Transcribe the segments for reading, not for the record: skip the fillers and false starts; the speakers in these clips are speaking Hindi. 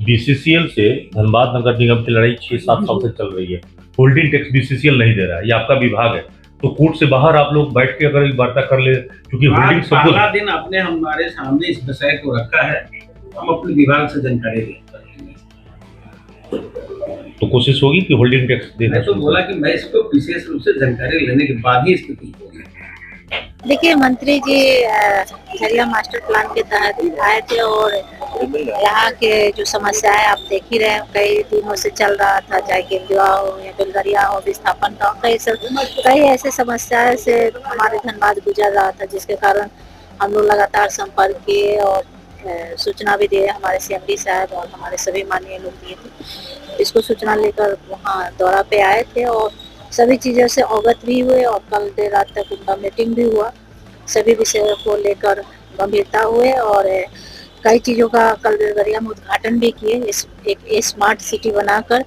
बीसीसीएल से धनबाद नगर निगम की लड़ाई 6-7 साल से चल रही है। होल्डिंग टैक्स बीसीसीएल नहीं दे रहा है, ये आपका विभाग है, तो कोर्ट से बाहर आप लोग बैठ के अगर वार्ता कर ले, क्योंकि होल्डिंग सब पहला दिन आपने हमारे सामने इस विषय को रखा है, हम अपने विभाग से जानकारी देंगे। तो कोशिश होगी कि होल्डिंग टैक्स देना। मैं तो बोला कि मैं इसको विशेष रूप से जानकारी लेने के बाद ही स्थिति होगी। देखिए, मंत्री जी झरिया मास्टर प्लान के तहत आए थे और यहाँ के जो समस्या है आप देख ही रहे हैं, कई दिनों से चल रहा था, चाहे केंद्रीय हो या बेलगरिया हो, विस्थापन का, कई ऐसे समस्याएं से हमारे धनबाद गुजर रहा था, जिसके कारण हम लोग लगातार संपर्क किए और सूचना भी दिए। हमारे सीएमडी साहब और हमारे सभी माननीय लोग दिए थे, इसको सूचना लेकर वहाँ दौरा पे आए थे और सभी चीज़ों से अवगत भी हुए और कल देर रात तक उनका मीटिंग भी हुआ। सभी विषयों को लेकर गंभीरता हुए और कई चीज़ों का कल बेलगरिया में उद्घाटन भी किए। एक स्मार्ट सिटी बनाकर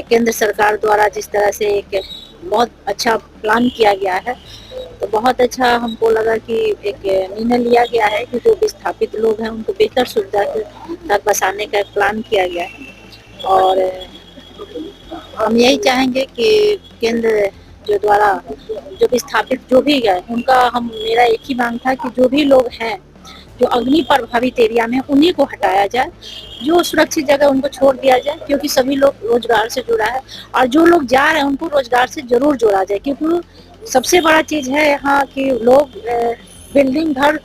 केंद्र सरकार द्वारा जिस तरह से एक बहुत अच्छा प्लान किया गया है, तो बहुत अच्छा हमको लगा कि एक निर्णय लिया गया है कि जो विस्थापित लोग हैं उनको बेहतर सुविधा तक बसाने का एक प्लान किया गया है। और हम यही चाहेंगे कि केंद्र जो द्वारा जो विस्थापित जो भी गए उनका मेरा एक ही मांग था कि जो भी लोग हैं जो अग्नि प्रभावित एरिया में उन्हीं को हटाया जाए, जो सुरक्षित जगह उनको छोड़ दिया जाए, क्योंकि सभी लोग रोजगार से जुड़ा है और जो लोग जा रहे हैं उनको रोजगार से जरूर जोड़ा जाए, क्योंकि सबसे बड़ा चीज है यहाँ कि लोग बिल्डिंग घर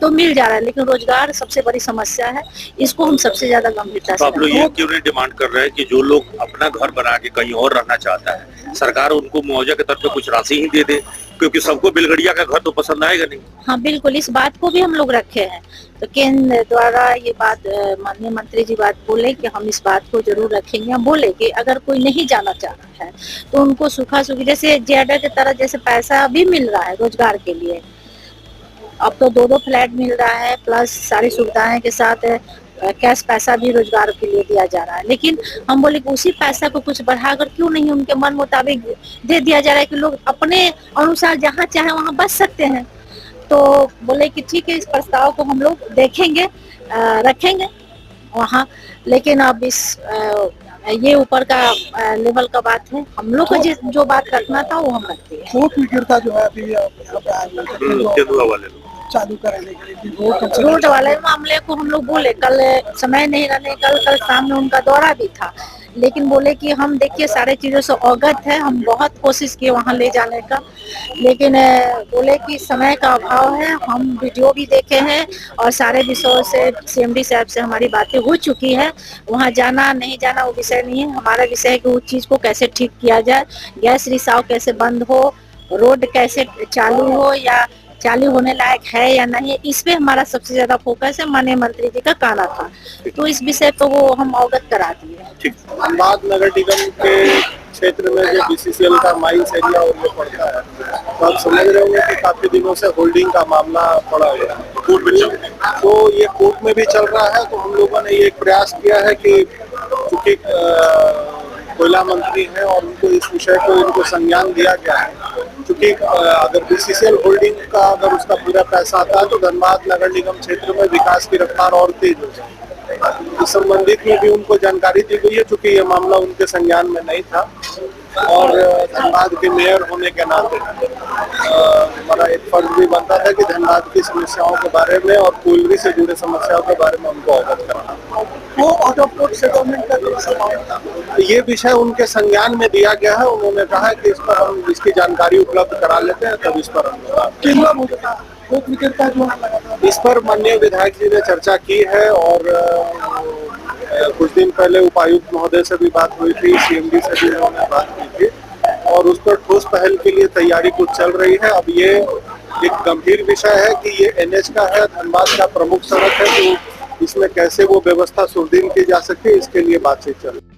तो मिल जा रहा है लेकिन रोजगार सबसे बड़ी समस्या है। इसको हम सबसे ज्यादा गंभीरता से आप लोग ये क्यों नहीं डिमांड कर रहे हैं कि जो लोग अपना घर बना के कहीं और रहना चाहता है, सरकार उनको मुआवजा के तौर पे कुछ राशि ही दे दे, क्योंकि सबको बेलगरिया का घर तो पसंद आएगा नहीं। हाँ बिल्कुल, इस बात को भी हम लोग रखे हैं, तो केंद्र द्वारा ये बात माननीय मंत्री जी बात बोले कि हम इस बात को जरूर रखेंगे। हम बोले कि अगर कोई नहीं जाना चाह रहा है तो उनको सूखा सूखी जैसे जेडा की तरह जैसे पैसा भी मिल रहा है रोजगार के लिए, अब तो 2-2 फ्लैट मिल रहा है, प्लस सारी सुविधाएं के साथ कैश पैसा भी रोजगार के लिए दिया जा रहा है। लेकिन हम बोले कि उसी पैसा को कुछ बढ़ाकर क्यों नहीं उनके मन मुताबिक दे दिया जा रहा है कि लोग अपने अनुसार जहाँ चाहे वहाँ बच सकते हैं। तो बोले कि ठीक है, इस प्रस्ताव को हम लोग देखेंगे, रखेंगे वहाँ, लेकिन अब इस ये ऊपर का लेवल का बात है, हम लोग को जो बात रखना था वो हम रखते हैं। कोर्ट में गिरता जो है अभी चालू कराने के लिए रोड वाले मामले को हम लोग बोले, कल समय नहीं रहने, कल शाम में उनका दौरा भी था, लेकिन बोले कि हम देखिए सारे चीजों से अवगत है, हम बहुत कोशिश किए वहाँ ले जाने का, लेकिन बोले कि समय का अभाव है। हम वीडियो भी देखे हैं और सारे विषयों से सीएमडी साहब से हमारी बातें हो चुकी है। वहाँ जाना नहीं जाना वो विषय नहीं है, हमारा विषय है कि उस चीज को कैसे ठीक किया जाए, गैस रिसाव कैसे बंद हो, रोड कैसे चालू हो या चालू होने लायक है या नहीं, इस पे हमारा सबसे ज्यादा फोकस है। माननीय मंत्री जी का कहना था, तो इस विषय पे वो हम अवगत करा दिए। धनबाद नगर निगम के क्षेत्र में जो बीसीसीएल का माइंस एरिया और ये पड़ता है, तो आप समझ रहे होंगे कि काफी दिनों से होल्डिंग का मामला पड़ा हुआ है कोर्ट में, तो ये कोर्ट में भी चल रहा है। तो हम लोगों ने ये प्रयास किया है कि चूंकि कोयला मंत्री हैं और उनको इस विषय को इनको संज्ञान दिया गया है, क्योंकि अगर बीसीसीएल होल्डिंग का अगर उसका पूरा पैसा आता है तो धनबाद नगर निगम क्षेत्र में विकास की रफ्तार और तेज हो जाएगी। इस संबंधित में भी उनको जानकारी दी गई है, क्योंकि ये मामला उनके संज्ञान में नहीं था और धनबाद के मेयर होने के नाते हमारा एक फर्ज भी बनता था कि धनबाद की समस्याओं के बारे में और कोयलरी से जुड़े समस्याओं के बारे में उनको अवगत कराना। वो आउट ऑफ कोर्ट सेटलमेंट का ये विषय उनके संज्ञान में दिया गया है। उन्होंने कहा कि इस पर हम इसकी जानकारी उपलब्ध करा लेते हैं, तब इस पर हम इस पर माननीय विधायक जी ने चर्चा की है और कुछ दिन पहले उपायुक्त महोदय से भी बात हुई थी, सीएमडी से भी उन्होंने बात की थी और उस पर ठोस पहल के लिए तैयारी कुछ चल रही है। अब ये एक गंभीर विषय है कि ये एनएच का है, धनबाद का प्रमुख सड़क है, तो इसमें कैसे वो व्यवस्था सुदृढ़ की जा सकती है, इसके लिए बातचीत चल रही है।